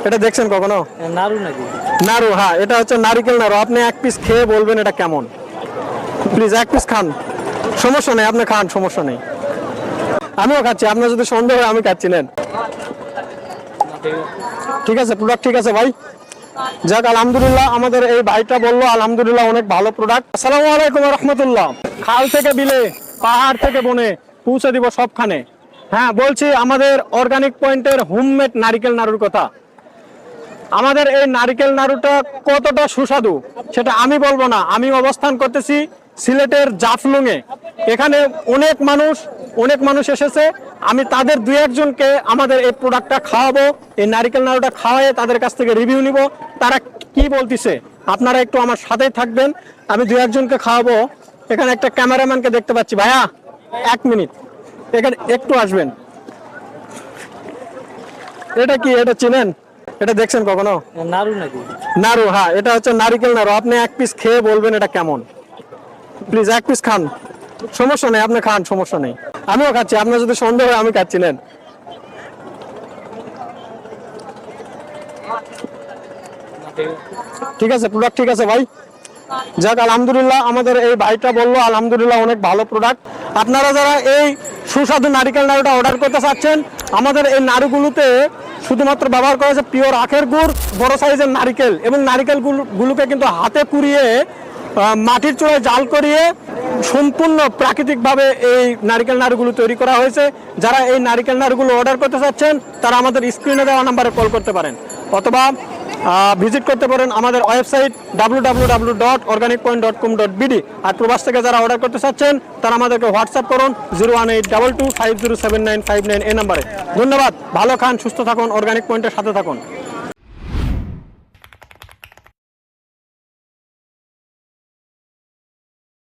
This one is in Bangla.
এটা দেখছেন কখনো? নাড়ু নাকি? নাড়ু, হ্যাঁ এটা হচ্ছে নারিকেল নাড়ু। আপনি এক পিস খেয়ে বলবেন এটা কেমন। প্লিজ এক পিস খান, সমস্যা নেই, আপনি খান, সমস্যা নেই। আমিও খাচ্ছি, আপনার যদি সন্দেহ হয় আমি খাচ্ছি, নেন। ঠিক আছে, প্রোডাক্ট ঠিক আছে ভাই। যাক আলহামদুলিল্লাহ, আমাদের এই ভাইটা বললো আলহামদুলিল্লাহ অনেক ভালো প্রোডাক্ট। আসসালামু আলাইকুম রহমতুল্লাহ। খাল থেকে বিলে, পাহাড় থেকে বনে পৌঁছে দিব সবখানে। হ্যাঁ বলছি, আমাদের অর্গানিক পয়েন্টের হোমমেড নারিকেল নাড়ুর কথা। আমাদের এই নারিকেল নাড়ুটা কতটা সুস্বাদু সেটা আমি বলবো না। আমি অবস্থান করতেছি সিলেটের জাফলংয়ে। এখানে অনেক মানুষ এসেছে। আমি তাদের দুই একজনকে আমাদের এই প্রোডাক্টটা খাওয়াবো, এই নারিকেল নাড়ুটা খাওয়াই তাদের কাছ থেকে রিভিউ নিব, তারা কি বলতিছে। আপনারা একটু আমার সাথেই থাকবেন, আমি দুই একজনকে খাওয়াবো। এখানে একটা ক্যামেরাম্যানকে দেখতে পাচ্ছি। ভাইয়া এক মিনিট এখানে একটু আসবেন। এটা কি, এটা চিনেন? এটা দেখছেন কখনো? নাড়ু নাকি? নাড়ু, হ্যাঁ এটা হচ্ছে নারিকেল নাড়ু। আপনি এক পিস খেয়ে বলবেন এটা কেমন। প্লিজ এক পিস খান, সমস্যা নেই, আপনি খান, সমস্যা নেই। আমিও খাচ্ছি, আপনার যদি সন্দেহ হয় আমি খাচ্ছি, নেন। ঠিক আছে, প্রোডাক্ট ঠিক আছে ভাই। যাক আলহামদুলিল্লাহ, আমাদের এই ভাইটা বললো আলহামদুলিল্লাহ অনেক ভালো প্রোডাক্ট। আপনারা যারা এই সুস্বাদু নারিকেল নাড়ুটা অর্ডার করতে চাচ্ছেন, আমাদের এই নাড়ুগুলোতে শুধুমাত্র ব্যবহার করা হয়েছে পিওর আখের গুড়, বড় সাইজের নারিকেল, এবং নারিকেল গুলোকে কিন্তু হাতে কুড়িয়ে মাটির চুলায় জাল করিয়ে সম্পূর্ণ প্রাকৃতিকভাবে এই নারিকেল নাড়ুগুলো তৈরি করা হয়েছে। যারা এই নারিকেল নাড়ুগুলো অর্ডার করতে চাচ্ছেন তারা আমাদের স্ক্রিনে দেওয়া নাম্বারে কল করতে পারেন, অথবা ভিজিট করতে পারেন আমাদের ওয়েবসাইট www.organicpoint.com.bd। আর প্রবাস থেকে যারা অর্ডার করতে চাচ্ছেন তারা আমাদেরকে হোয়াটসঅ্যাপ করুন 01822507959 এই নাম্বারে। ধন্যবাদ, ভালো খান, সুস্থ থাকুন, অর্গানিক পয়েন্টের সাথে থাকুন।